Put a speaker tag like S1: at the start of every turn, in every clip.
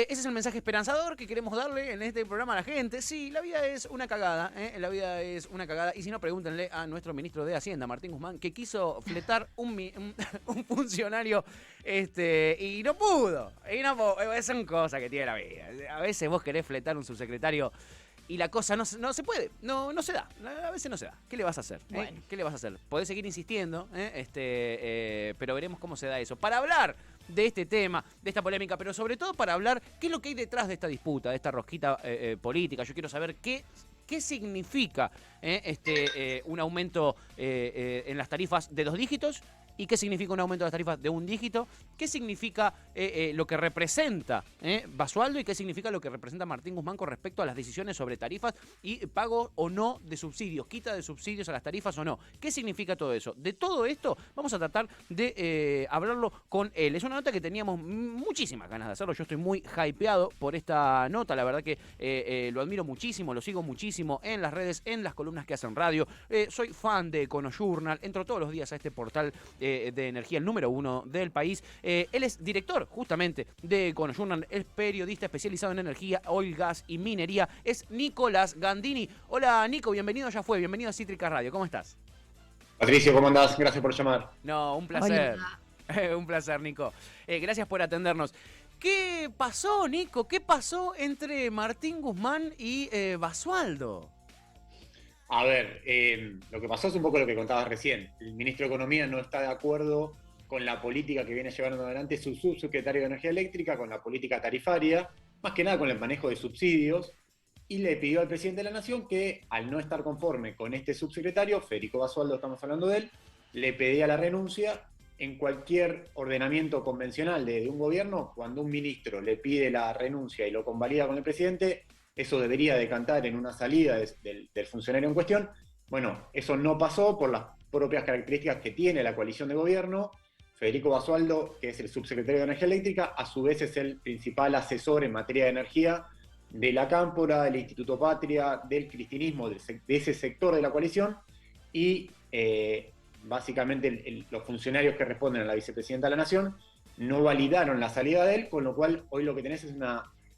S1: ese es el mensaje esperanzador que queremos darle en este programa a la gente. Sí, la vida es una cagada, la vida es una cagada. Y si no, pregúntenle a nuestro ministro de Hacienda, Martín Guzmán, que quiso fletar un funcionario y no pudo. Son cosas que tiene la vida. A veces vos querés fletar un subsecretario y la cosa no se puede, no se da, a veces no se da. ¿Qué le vas a hacer?
S2: Bueno.
S1: ¿Qué le vas a hacer? Podés seguir insistiendo, pero veremos cómo se da eso. Para hablar de este tema, de esta polémica, pero sobre todo para hablar qué es lo que hay detrás de esta disputa, de esta rosquita política. Yo quiero saber qué significa un aumento en las tarifas de 2 dígitos. ¿Y qué significa un aumento de las tarifas de 1 dígito? ¿Qué significa lo que representa Basualdo y qué significa lo que representa Martín Guzmán con respecto a las decisiones sobre tarifas y pago o no de subsidios, quita de subsidios a las tarifas o no? ¿Qué significa todo eso? De todo esto vamos a tratar de hablarlo con él. Es una nota que teníamos muchísimas ganas de hacerlo. Yo estoy muy hypeado por esta nota. La verdad que lo admiro muchísimo, lo sigo muchísimo en las redes, en las columnas que hacen radio. Soy fan de EconoJournal, entro todos los días a este portal de energía, el número 1 del país. Él es director justamente de EconoJournal, es periodista especializado en energía, oil, gas y minería. Es Nicolás Gandini. Hola Nico, bienvenido, ya fue, bienvenido a Cítrica Radio, ¿cómo estás?
S3: Patricio, ¿cómo andás? Gracias por llamar.
S1: No, un placer.
S2: Hola.
S1: Un placer, Nico. Gracias por atendernos. ¿Qué pasó, Nico? ¿Qué pasó entre Martín Guzmán y Basualdo?
S3: A ver, lo que pasó es un poco lo que contabas recién. El ministro de Economía no está de acuerdo con la política que viene llevando adelante su subsecretario de Energía Eléctrica, con la política tarifaria, más que nada con el manejo de subsidios, y le pidió al presidente de la Nación que, al no estar conforme con este subsecretario, Federico Basualdo, estamos hablando de él, le pedía la renuncia. En cualquier ordenamiento convencional de un gobierno, cuando un ministro le pide la renuncia y lo convalida con el presidente, eso debería decantar en una salida del funcionario en cuestión. Bueno, eso no pasó por las propias características que tiene la coalición de gobierno. Federico Basualdo, que es el subsecretario de Energía Eléctrica, a su vez es el principal asesor en materia de energía de la Cámpora, del Instituto Patria, del cristinismo, de ese sector de la coalición, y básicamente los funcionarios que responden a la vicepresidenta de la Nación no validaron la salida de él, con lo cual hoy lo que tenés es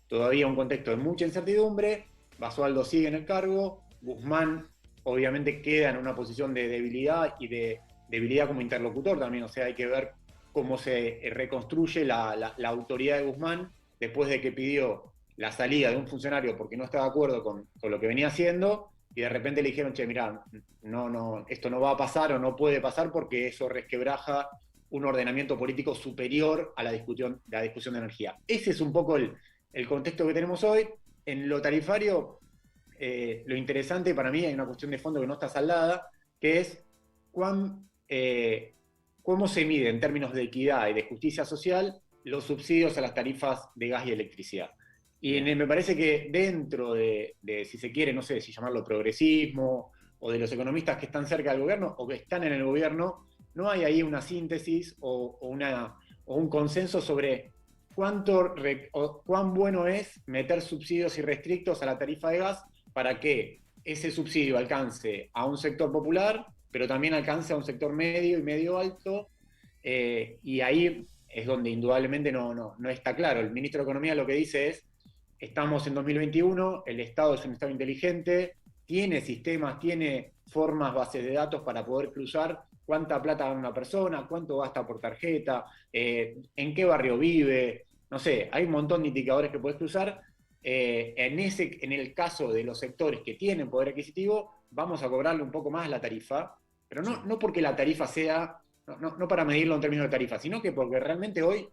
S3: todavía un contexto de mucha incertidumbre. Basualdo sigue en el cargo, Guzmán obviamente queda en una posición de debilidad y de debilidad como interlocutor también, o sea, hay que ver cómo se reconstruye la autoridad de Guzmán después de que pidió la salida de un funcionario porque no estaba de acuerdo con lo que venía haciendo, y de repente le dijeron, che, mirá, no, esto no va a pasar o no puede pasar porque eso resquebraja un ordenamiento político superior a la discusión de energía. Ese es un poco el contexto que tenemos hoy. En lo tarifario, lo interesante para mí, hay una cuestión de fondo que no está saldada, que es cómo se mide en términos de equidad y de justicia social los subsidios a las tarifas de gas y electricidad. Y me parece que dentro de, si se quiere, no sé si llamarlo progresismo, o de los economistas que están cerca del gobierno o que están en el gobierno, no hay ahí una síntesis o un consenso sobre cuán bueno es meter subsidios irrestrictos a la tarifa de gas para que ese subsidio alcance a un sector popular, pero también alcance a un sector medio y medio alto, y ahí es donde indudablemente no está claro. El ministro de Economía lo que dice es, estamos en 2021, el Estado es un Estado inteligente, tiene sistemas, tiene formas, bases de datos para poder cruzar cuánta plata gana una persona, cuánto gasta por tarjeta, en qué barrio vive, no sé, hay un montón de indicadores que puedes cruzar. En el caso de los sectores que tienen poder adquisitivo, vamos a cobrarle un poco más la tarifa, pero no porque la tarifa sea, no para medirlo en términos de tarifa, sino que porque realmente hoy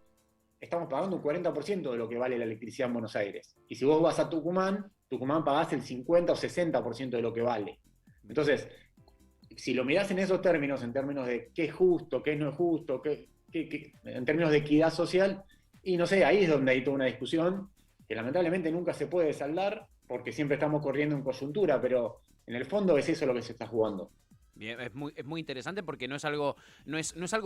S3: estamos pagando un 40% de lo que vale la electricidad en Buenos Aires. Y si vos vas a Tucumán pagás el 50 o 60% de lo que vale. Entonces, si lo mirás en esos términos, en términos de qué es justo, qué no es justo, en términos de equidad social, y no sé, ahí es donde hay toda una discusión que lamentablemente nunca se puede saldar, porque siempre estamos corriendo en coyuntura, pero en el fondo es eso lo que se está jugando.
S1: Bien, es muy interesante porque no es algo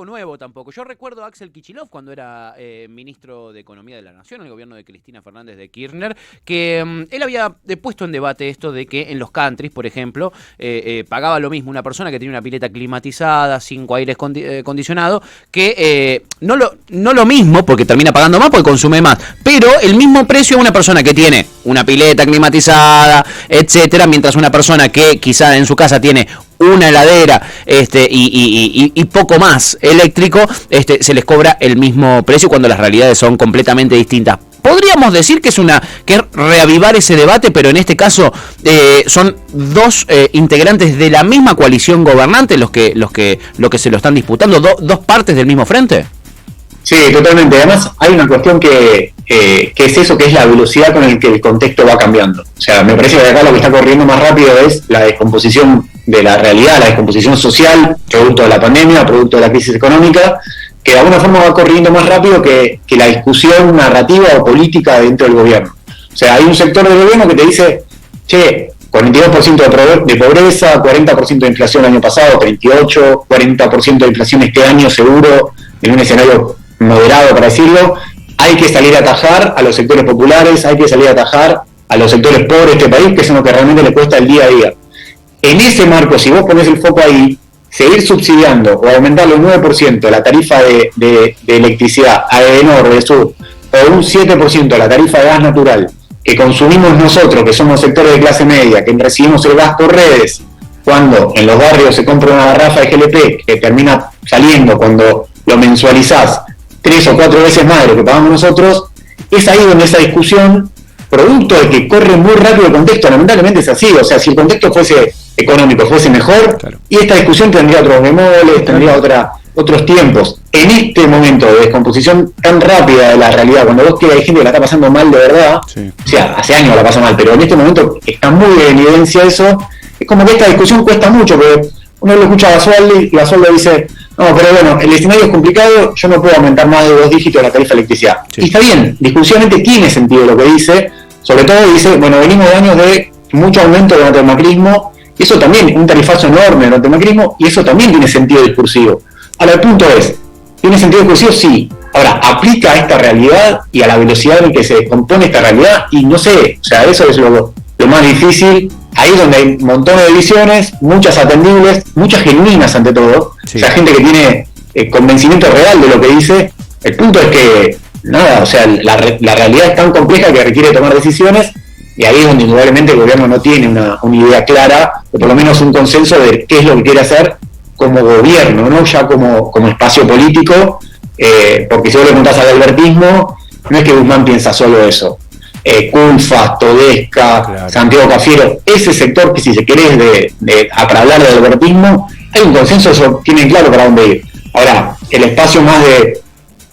S1: nuevo tampoco. Yo recuerdo a Axel Kicillof cuando era ministro de Economía de la Nación, en el gobierno de Cristina Fernández de Kirchner, que él había puesto en debate esto de que en los countries, por ejemplo, pagaba lo mismo una persona que tiene una pileta climatizada, 5 aires acondicionados, que no lo mismo, porque termina pagando más porque consume más, pero el mismo precio a una persona que tiene una pileta climatizada, etcétera, mientras una persona que quizá en su casa tiene una heladera y poco más eléctrico, se les cobra el mismo precio cuando las realidades son completamente distintas. Podríamos decir que es reavivar ese debate, pero en este caso son dos integrantes de la misma coalición gobernante los que se lo están disputando, dos partes del mismo frente.
S3: Sí, totalmente. Además, hay una cuestión que es eso, que es la velocidad con la que el contexto va cambiando. O sea, me parece que acá lo que está corriendo más rápido es la descomposición de la realidad, la descomposición social, producto de la pandemia, producto de la crisis económica, que de alguna forma va corriendo más rápido que la discusión narrativa o política dentro del gobierno. O sea, hay un sector del gobierno que te dice, che, 42% de pobreza, 40% de inflación el año pasado, 38%, 40% de inflación este año seguro, en un escenario moderado, para decirlo. Hay que salir a atajar a los sectores populares, hay que salir a atajar a los sectores pobres de este país, que son los que realmente le cuesta el día a día. En ese marco, si vos pones el foco ahí, seguir subsidiando o aumentarle un 9% la tarifa de electricidad a Edenor, de Sur, o un 7% la tarifa de gas natural que consumimos nosotros, que somos sectores de clase media, que recibimos el gas por redes, cuando en los barrios se compra una garrafa de GLP que termina saliendo cuando lo mensualizás 3 o 4 veces más de lo que pagamos nosotros, es ahí donde esa discusión, producto de que corre muy rápido el contexto, lamentablemente es así. O sea, si el contexto fuese económico, fuese mejor, claro, y esta discusión tendría otros bemoles, tendría otros tiempos. En este momento de descomposición tan rápida de la realidad, cuando vos que hay gente que la está pasando mal de verdad, sí, o sea, hace años la pasa mal, pero en este momento está muy en evidencia eso, es como que esta discusión cuesta mucho, porque uno lo escucha a Basualdo y Basualdo dice, no, pero bueno, el escenario es complicado, yo no puedo aumentar más de 2 dígitos la tarifa de electricidad. Sí. Y está bien, discursivamente tiene sentido lo que dice, sobre todo dice, bueno, venimos de años de mucho aumento durante el macrismo, y eso también, un tarifazo enorme durante el macrismo, y eso también tiene sentido discursivo. Ahora, el punto es, ¿tiene sentido discursivo? Sí. Ahora, ¿aplica a esta realidad y a la velocidad en que se compone esta realidad? Y no sé, o sea, eso es lo más difícil. Ahí es donde hay montones de visiones, muchas atendibles, muchas genuinas ante todo. Sí. O sea, gente que tiene convencimiento real de lo que dice. El punto es que, nada, o sea, la realidad es tan compleja que requiere tomar decisiones, y ahí es donde indudablemente el gobierno no tiene una idea clara, o por lo menos un consenso de qué es lo que quiere hacer como gobierno, no ya como espacio político, porque si vos le preguntás al albertismo, no es que Guzmán piensa solo eso. Culfas, Todesca, claro, Santiago Cafiero, ese sector que si se quiere para hablar del albertismo, hay un consenso, eso tienen claro para dónde ir. Ahora, el espacio más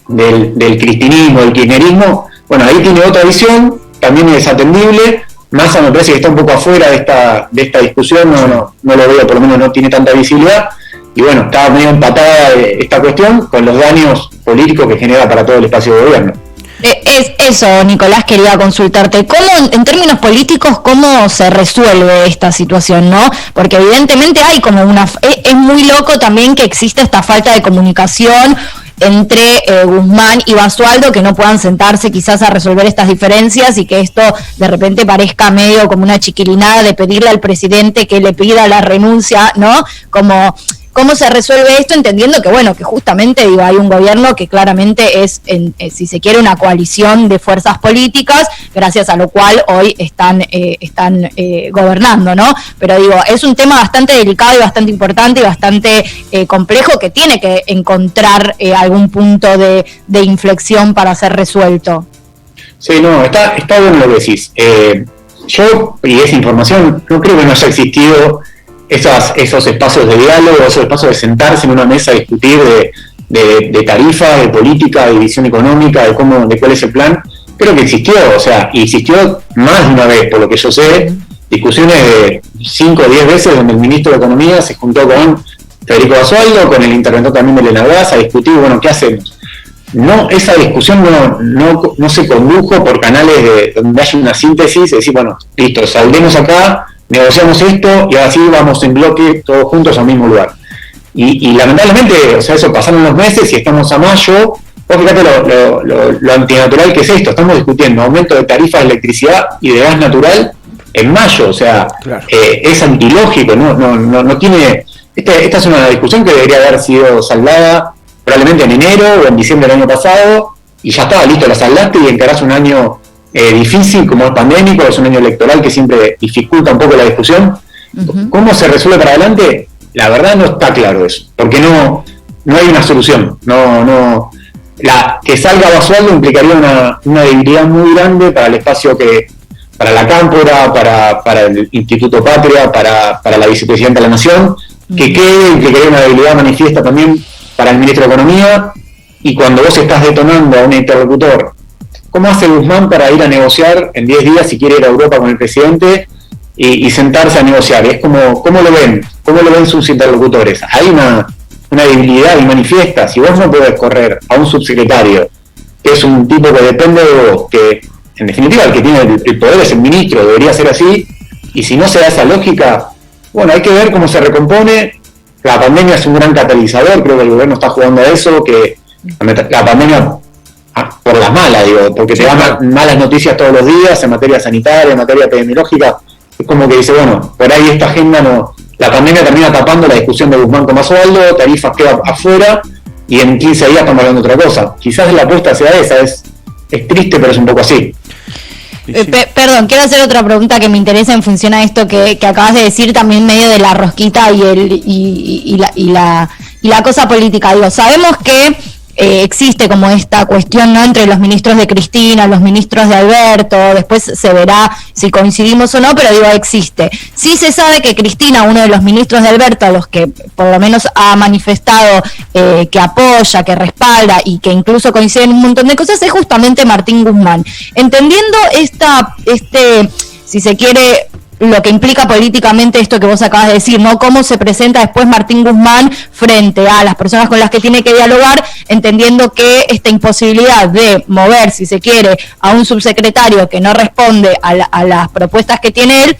S3: del cristinismo, del kirchnerismo, bueno, ahí tiene otra visión, también es atendible. Massa me parece que está un poco afuera de esta discusión, no lo veo, por lo menos no tiene tanta visibilidad, y bueno, está medio empatada esta cuestión con los daños políticos que genera para todo el espacio de gobierno.
S2: Es eso, Nicolás, quería consultarte. ¿Cómo, en términos políticos, cómo se resuelve esta situación, no? Porque evidentemente hay como es muy loco también que existe esta falta de comunicación entre Guzmán y Basualdo, que no puedan sentarse quizás a resolver estas diferencias y que esto de repente parezca medio como una chiquilinada de pedirle al presidente que le pida la renuncia, ¿no? ¿Cómo se resuelve esto? Entendiendo que, bueno, que justamente hay un gobierno que claramente es, si se quiere, una coalición de fuerzas políticas, gracias a lo cual hoy están gobernando, ¿no? Pero es un tema bastante delicado y bastante importante y bastante complejo, que tiene que encontrar algún punto de inflexión para ser resuelto. Sí, no, está bueno lo que decís. Yo, y esa información, no creo que no haya existido esos espacios de diálogo, esos espacios de sentarse en una mesa a discutir de tarifas, de política, de visión económica, de cuál es el plan. Creo que existió, o sea, y existió más de una vez, por lo que yo sé, discusiones de 5 o 10 veces donde el ministro de Economía se juntó con Federico Basualdo, con el interventor también de Elena Gas, a discutir, bueno, ¿qué hacemos? No, esa discusión no se condujo por canales donde haya una síntesis, es decir, bueno, listo, saldemos acá,
S3: negociamos esto y ahora sí vamos en bloque todos juntos al mismo lugar. Y lamentablemente, o sea, eso pasaron los meses y estamos a mayo. Vos fíjate lo antinatural que es esto. Estamos discutiendo aumento de tarifas de electricidad y de gas natural en mayo. O sea, claro. Es antilógico, no tiene... Esta es una discusión que debería haber sido saldada probablemente en enero o en diciembre del año pasado, y ya estaba listo, la saldaste y encarás un año difícil como es pandémico, es un año electoral que siempre dificulta un poco la discusión. Uh-huh. ¿Cómo se resuelve para adelante? La verdad no está claro eso, porque no hay una solución. Que salga Basualdo implicaría una debilidad muy grande para el espacio para la Cámpora, para el Instituto Patria, para la Vicepresidenta de la Nación, que quede implicaría una debilidad manifiesta también para el Ministro de Economía. Y cuando vos estás detonando a un interlocutor, ¿cómo hace Guzmán para ir a negociar en 10 días si quiere ir a Europa con el presidente y sentarse a negociar? Es como, ¿cómo lo ven? ¿Cómo lo ven sus interlocutores? Hay una debilidad y manifiesta. Si vos no podés correr a un subsecretario, que es un tipo que depende de vos, que en definitiva el que tiene el poder es el ministro, debería ser así, y si no se da esa lógica, bueno, hay que ver cómo se recompone. La pandemia es un gran catalizador, creo que el gobierno está jugando a eso, que la pandemia por las malas, digo, porque te dan malas noticias todos los días en materia sanitaria, en materia epidemiológica. Es como que dice, bueno, por ahí esta agenda no. La pandemia termina tapando la discusión de Guzmán con Basualdo, tarifas queda afuera y en 15 días estamos hablando de otra cosa. Quizás la apuesta sea esa, es triste, pero es un poco así.
S2: Perdón, quiero hacer otra pregunta que me interesa en función a esto que acabas de decir, también medio de la rosquita y la cosa política. Digo, sabemos que existe como esta cuestión, ¿no?, entre los ministros de Cristina, los ministros de Alberto, después se verá si coincidimos o no, pero digo, existe. Sí se sabe que Cristina, uno de los ministros de Alberto, a los que por lo menos ha manifestado que apoya, que respalda y que incluso coincide en un montón de cosas, es justamente Martín Guzmán. Entendiendo si se quiere, lo que implica políticamente esto que vos acabas de decir, ¿no? Cómo se presenta después Martín Guzmán frente a las personas con las que tiene que dialogar, entendiendo que esta imposibilidad de mover, si se quiere, a un subsecretario que no responde a las propuestas que tiene él,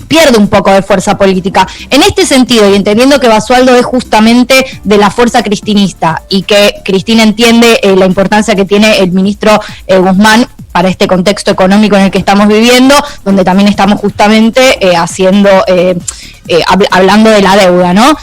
S2: pierde un poco de fuerza política. En este sentido, y entendiendo que Basualdo es justamente de la fuerza cristinista y que Cristina entiende la importancia que tiene el ministro Guzmán para este contexto económico en el que estamos viviendo, donde también estamos justamente hablando de la deuda, ¿no?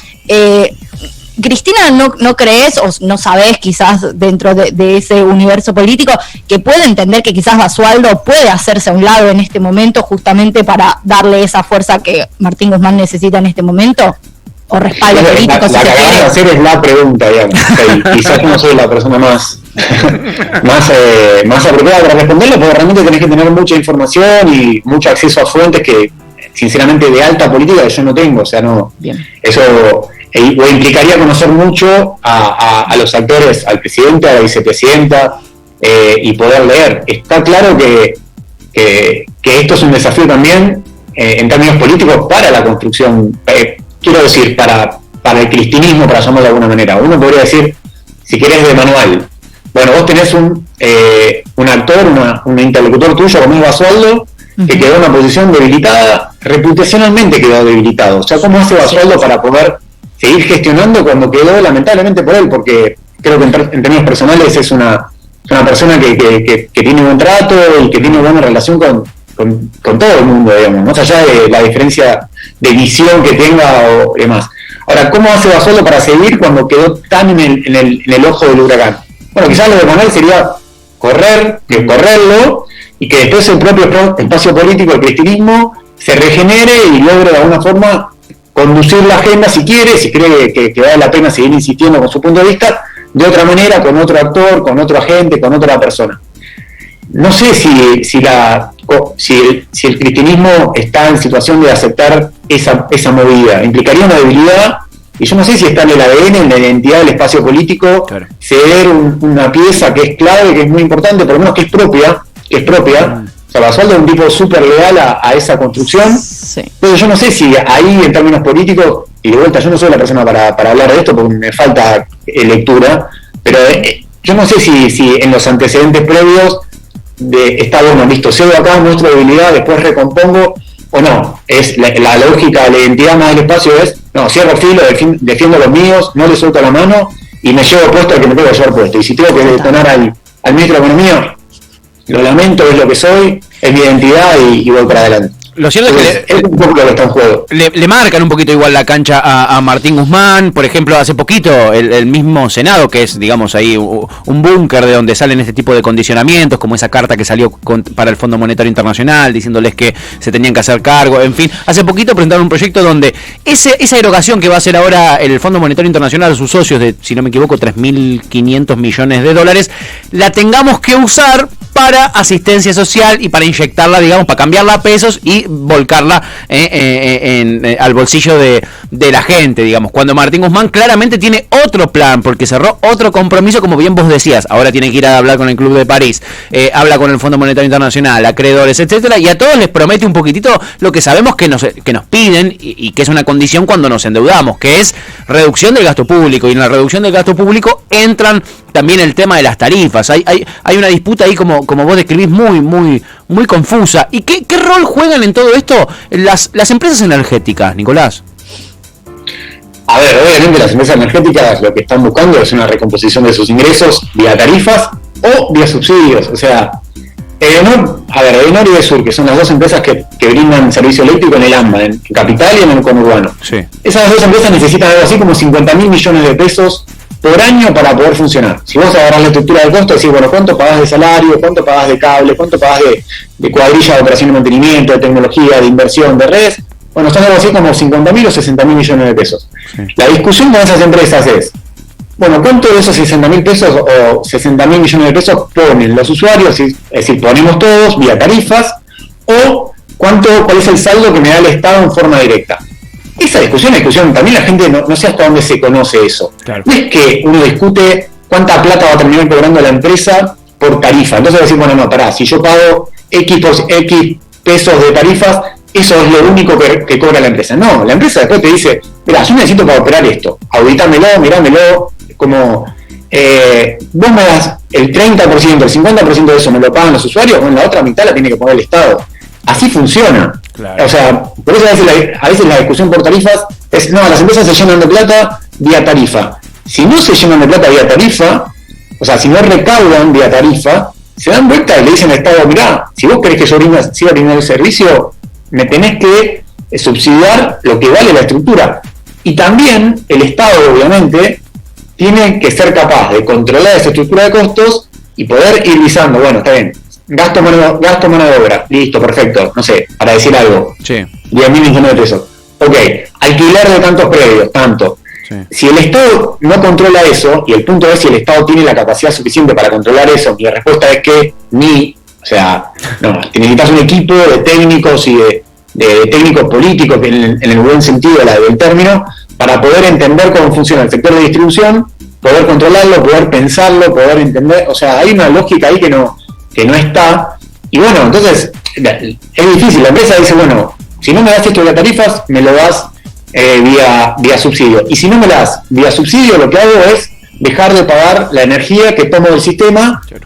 S2: Cristina, ¿no crees o no sabés quizás dentro de ese universo político que puede entender que quizás Basualdo puede hacerse a un lado en este momento justamente para darle esa fuerza que Martín Guzmán necesita en este momento? ¿O respaldo político?
S3: La que acabas de hacer es la pregunta, digamos. Quizás no soy la persona más apropiada para responderlo, porque realmente tenés que tener mucha información y mucho acceso a fuentes que, sinceramente, de alta política yo no tengo. O sea, no. Bien. Eso o implicaría conocer mucho a los actores, al presidente, a la vicepresidenta, y poder leer. Está claro que esto es un desafío también en términos políticos para la construcción, quiero decir, para el cristinismo, para llamarlo de alguna manera. Uno podría decir, si querés de manual, bueno, vos tenés un actor, un interlocutor tuyo como es Basualdo, que quedó en una posición debilitada, reputacionalmente quedó debilitado. O sea, ¿cómo hace Basualdo para poder seguir gestionando cuando quedó lamentablemente por él? Porque creo que en términos personales es una persona que tiene buen trato y que tiene buena relación con todo el mundo, digamos, más allá de la diferencia de visión que tenga o demás. Ahora, ¿cómo hace Basualdo para seguir cuando quedó tan en el ojo del huracán? Bueno, quizás lo de Manuel sería correrlo y que después el propio espacio político, el cristinismo, se regenere y logre de alguna forma conducir la agenda si cree que vale la pena seguir insistiendo con su punto de vista, de otra manera, con otro actor, con otro agente, con otra persona. No sé si el cristianismo está en situación de aceptar esa movida. Implicaría una debilidad, y yo no sé si está en el ADN, en la identidad del espacio político, claro, ceder una pieza que es clave, que es muy importante, por lo menos que es propia. O sea, Basualdo es un tipo súper leal a esa construcción. Sí. Entonces yo no sé si ahí, en términos políticos, y de vuelta, yo no soy la persona para hablar de esto porque me falta lectura, pero yo no sé si en los antecedentes previos está bueno, listo, cedo acá, muestro debilidad, después recompongo, o no. Es la lógica de la identidad más del espacio es, no, cierro filo, defiendo los míos, no le suelto la mano y me llevo puesto al que me tengo que llevar puesto. Y si tengo que detonar al ministro de Economía, lo lamento, es lo que soy, es mi identidad y voy para adelante.
S1: Lo cierto
S3: Entonces, es un poco lo que está en juego.
S1: Le marcan un poquito igual la cancha a Martín Guzmán, por ejemplo, hace poquito el mismo Senado, que es, digamos, ahí un búnker de donde salen este tipo de condicionamientos, como esa carta que salió para el Fondo Monetario Internacional, diciéndoles que se tenían que hacer cargo, en fin, hace poquito presentaron un proyecto donde esa erogación que va a hacer ahora el Fondo Monetario Internacional a sus socios de, si no me equivoco, 3.500 millones de dólares, la tengamos que usar para asistencia social y para inyectarla, digamos, para cambiarla a pesos y volcarla al bolsillo de la gente, digamos, cuando Martín Guzmán claramente tiene otro plan, porque cerró otro compromiso, como bien vos decías, ahora tiene que ir a hablar con el Club de París, habla con el Fondo Monetario Internacional, acreedores, etcétera, y a todos les promete un poquitito lo que sabemos que nos piden y que es una condición cuando nos endeudamos, que es reducción del gasto público, y en la reducción del gasto público entran también el tema de las tarifas. Hay una disputa ahí, como vos describís, muy confusa. ¿Y qué rol juegan en todo esto las empresas energéticas, Nicolás?
S3: A ver, obviamente las empresas energéticas lo que están buscando es una recomposición de sus ingresos vía tarifas o vía subsidios. O sea, Edenor y Edesur, que son las dos empresas que brindan servicio eléctrico en el AMBA, en Capital y en el conurbano.
S1: Sí.
S3: Esas dos empresas necesitan algo así como 50.000 millones de pesos por año para poder funcionar. Si vos agarrás la estructura del costo, decís, bueno, ¿cuánto pagás de salario? ¿Cuánto pagás de cable? ¿Cuánto pagás de cuadrilla de operación y mantenimiento, de tecnología, de inversión, de redes? Bueno, están algo así como 50.000 o 60.000 millones de pesos. Sí. La discusión con esas empresas es, bueno, ¿cuánto de esos 60.000 pesos o 60.000 millones de pesos ponen los usuarios? Es decir, ponemos todos vía tarifas, o cuál es el saldo que me da el Estado en forma directa. Esa discusión, también la gente no sé hasta dónde se conoce eso. Claro. No es que uno discute cuánta plata va a terminar cobrando la empresa por tarifa. Entonces decir, bueno, no, pará, si yo pago X pesos de tarifas, eso es lo único que cobra la empresa. No, la empresa después te dice, mirá, yo necesito para operar esto, auditámelo, mirámelo, como vos me das el 30%, el 50% de eso me lo pagan los usuarios, bueno, la otra mitad la tiene que poner el Estado. Así funciona. Claro. O sea, por eso a veces la discusión por tarifas es, no, las empresas se llenan de plata vía tarifa. Si no se llenan de plata vía tarifa, o sea, si no recaudan vía tarifa, se dan vuelta y le dicen al Estado, mirá, si vos querés que yo siga brindando el servicio, me tenés que subsidiar lo que vale la estructura. Y también el Estado, obviamente, tiene que ser capaz de controlar esa estructura de costos y poder ir visando, bueno, está bien, gasto mano de obra, listo, perfecto, no sé, para decir algo, sí. 10.000 millones de pesos. Ok, alquiler de tantos predios, tanto. Sí. Si el Estado no controla eso, y el punto es si el Estado tiene la capacidad suficiente para controlar eso, y la respuesta es que o sea, no, necesitas un equipo de técnicos y de técnicos políticos, en el buen sentido del término, para poder entender cómo funciona el sector de distribución, poder controlarlo, poder pensarlo, poder entender, o sea, hay una lógica ahí que no está, y bueno, entonces es difícil, la empresa dice, bueno, si no me das esto de las tarifas, me lo das vía subsidio, y si no me das vía subsidio, lo que hago es dejar de pagar la energía que tomo del sistema, claro.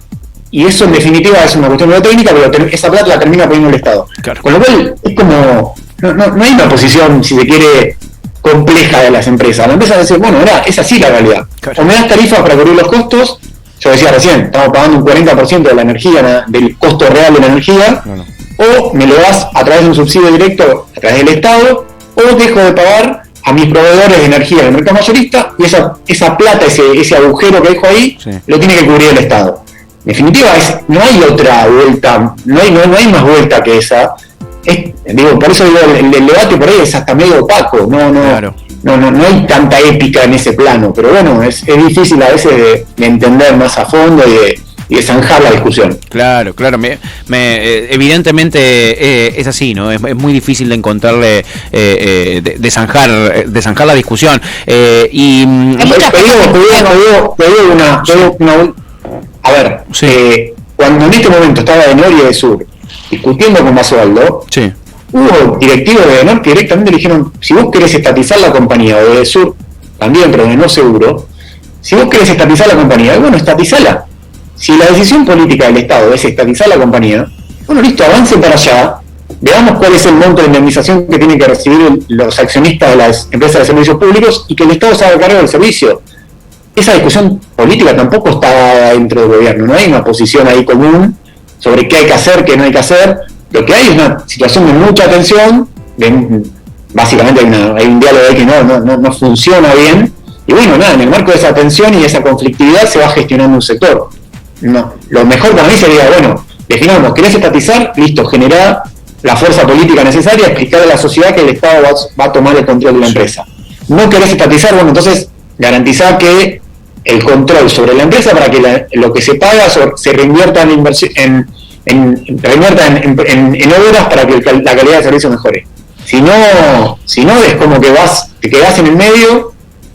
S3: Y eso en definitiva es una cuestión de técnica, pero esa plata la termina poniendo el Estado. Claro. Con lo cual es como, no hay una posición, si se quiere, compleja de las empresas. La empresa dice, bueno, es así la realidad. Claro. O me das tarifas para cubrir los costos, yo decía recién, estamos pagando un 40% de la energía, del costo real de la energía, claro. O me lo das a través de un subsidio directo a través del Estado, o dejo de pagar a mis proveedores de energía en el mercado mayorista, y esa plata, ese agujero que dejo ahí, sí. Lo tiene que cubrir el Estado. En definitiva, no hay otra vuelta, no hay más vuelta que esa. Por eso digo, el debate por ahí es hasta medio opaco, claro. No hay tanta épica en ese plano, pero bueno, es difícil a veces de entender más a fondo y de zanjar la discusión. Claro,
S1: evidentemente es así, ¿no? Es muy difícil de encontrarle, de zanjar la discusión. Te digo una a ver, sí. Cuando en este momento estaba Edenor y Edesur discutiendo con Basualdo, sí. Hubo directivos de Edenor que directamente le dijeron, si vos querés estatizar la compañía, o de Edesur también, pero de no seguro, si vos querés estatizar la compañía, bueno, estatizala. Si la decisión política del Estado es estatizar la compañía, bueno, listo, avancen para allá,
S3: veamos cuál es el monto de indemnización que tienen que recibir los accionistas de las empresas de servicios públicos y que el Estado se haga cargo del servicio. Esa discusión política tampoco está dentro del gobierno, no hay una posición ahí común sobre qué hay que hacer, qué no hay que hacer. Lo que hay es una situación de mucha tensión, básicamente hay un diálogo ahí que no funciona bien, y bueno, nada, en el marco de esa tensión y de esa conflictividad se va gestionando un sector. No, lo mejor para mí sería, bueno, definamos, ¿querés estatizar? Listo, generar la fuerza política necesaria, explicar a la sociedad que el Estado va a tomar el control de la empresa. ¿No querés estatizar? Bueno, entonces garantizar que el control sobre la empresa para que lo que se paga se reinvierta en obras para que la calidad del servicio mejore. Si no es como que te quedás en el medio,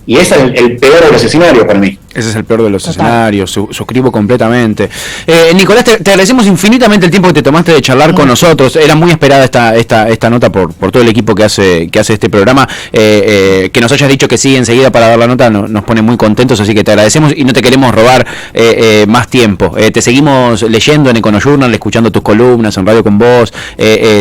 S3: y ese es el peor de los escenarios para mí.
S1: Ese es el peor de los escenarios, suscribo completamente. Nicolás, te agradecemos infinitamente el tiempo que te tomaste de charlar con nosotros. Era muy esperada esta nota por todo el equipo que hace este programa. Que nos hayas dicho que sí enseguida para dar la nota nos pone muy contentos, así que te agradecemos y no te queremos robar más tiempo. Te seguimos leyendo en EconoJournal, escuchando tus columnas en Radio con Vos,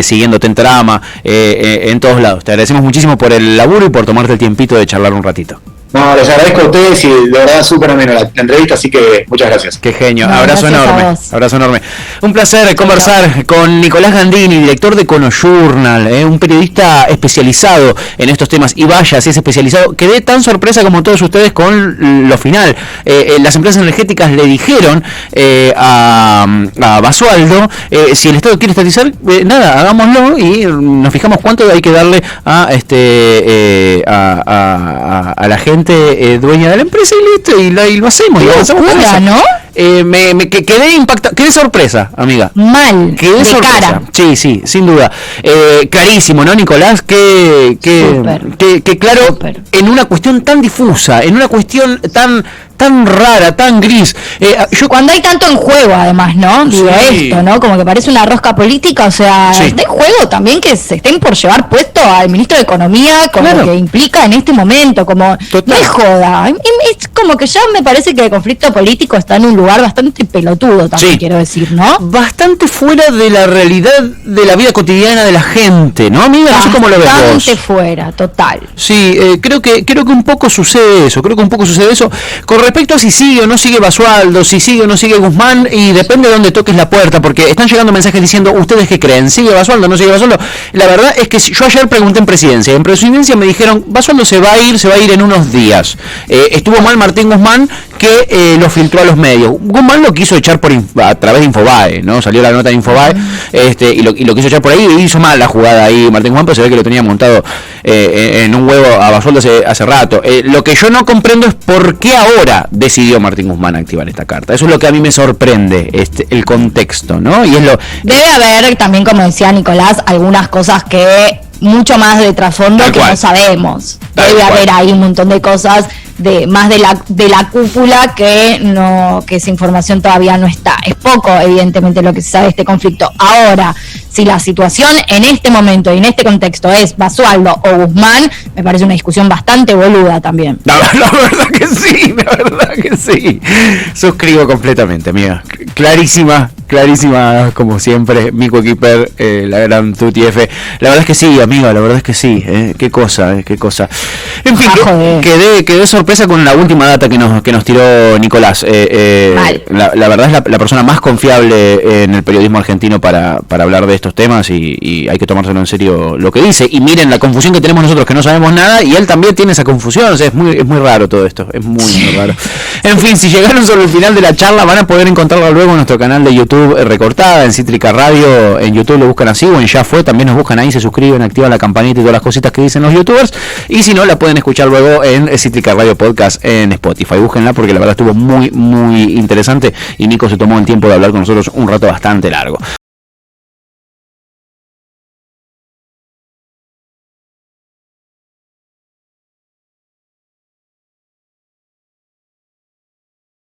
S1: siguiéndote en Trama, en todos lados. Te agradecemos muchísimo por el laburo y por tomarte el tiempito de charlar un ratito.
S3: No, les agradezco a ustedes y de verdad súper ameno la entrevista, así que muchas gracias.
S1: Qué genio, abrazo enorme. Un placer conversar con Nicolás Gandini, director de EconoJournal, un periodista especializado en estos temas, y vaya, si es especializado. Quedé tan sorpresa como todos ustedes con lo final. Las empresas energéticas le dijeron a Basualdo, si el Estado quiere estatizar, nada, hagámoslo y nos fijamos cuánto hay que darle a la gente dueña de la empresa y listo, y lo hacemos.
S2: Qué locura, ¿no?
S1: Quedé impactado, quedé sorpresa, amiga.
S2: Quedé de sorpresa. Cara.
S1: Sí, sin duda. Clarísimo, ¿no, Nicolás? Que claro, super. En una cuestión tan difusa, en una cuestión tan rara, tan gris.
S2: Cuando hay tanto en juego, además, ¿no? Digo, esto, ¿no? Como que parece una rosca política, o sea, está en juego también que se estén por llevar puesto al ministro de Economía, como lo que implica en este momento, como no es joda. Es como que ya me parece que el conflicto político está en un lugar bastante pelotudo, también quiero decir, ¿no?
S1: Bastante fuera de la realidad de la vida cotidiana de la gente, ¿no, amiga? No sé cómo lo ves vos.
S2: Bastante fuera, total.
S1: Sí, creo que un poco sucede eso, Con respecto a si sigue o no sigue Basualdo, si sigue o no sigue Guzmán, y depende de dónde toques la puerta, porque están llegando mensajes diciendo, ¿ustedes qué creen? ¿Sigue Basualdo o no sigue Basualdo? La verdad es que yo ayer pregunté en Presidencia me dijeron, Basualdo se va a ir en unos días. Estuvo mal Martín Guzmán, que lo filtró a los medios. Guzmán lo quiso echar a través de Infobae, ¿no? Salió la nota de Infobae, y lo quiso echar por ahí, y hizo mal la jugada ahí Martín Guzmán, pero se ve que lo tenía montado en un huevo a Basualdo hace rato. Lo que yo no comprendo es por qué ahora decidió Martín Guzmán activar esta carta. Eso es lo que a mí me sorprende, el contexto, ¿no? Y es
S2: debe haber también, como decía Nicolás, algunas cosas que mucho más de trasfondo que no sabemos. Debe haber ahí un montón de cosas más de la cúpula que esa información todavía no está. Es poco, evidentemente, lo que se sabe de este conflicto. Ahora, si la situación en este momento y en este contexto es Basualdo o Guzmán, me parece una discusión bastante boluda también.
S1: La verdad que sí. Suscribo completamente, amiga. Clarísima, como siempre, Mico Equiper, la gran Tuti F. La verdad es que sí, amiga, Qué cosa. En fin, quedé sorpresa con la última data que nos tiró Nicolás. La verdad es la persona más confiable en el periodismo argentino para hablar de estos temas, y hay que tomárselo en serio lo que dice. Y miren la confusión que tenemos nosotros, que no sabemos nada, y él también tiene esa confusión. O sea, es muy raro todo esto, es muy raro. En fin, si llegaron sobre el final de la charla, van a poder encontrarla luego en nuestro canal de YouTube recortada, en Cítrica Radio. En YouTube lo buscan así, o en Ya Fue, también nos buscan ahí, se suscriben, activan la campanita y todas las cositas que dicen los youtubers. Y si no, la pueden escuchar luego en Cítrica Radio Podcast en Spotify. Búsquenla porque la verdad estuvo muy interesante, y Nico se tomó el tiempo de hablar con nosotros un rato bastante largo.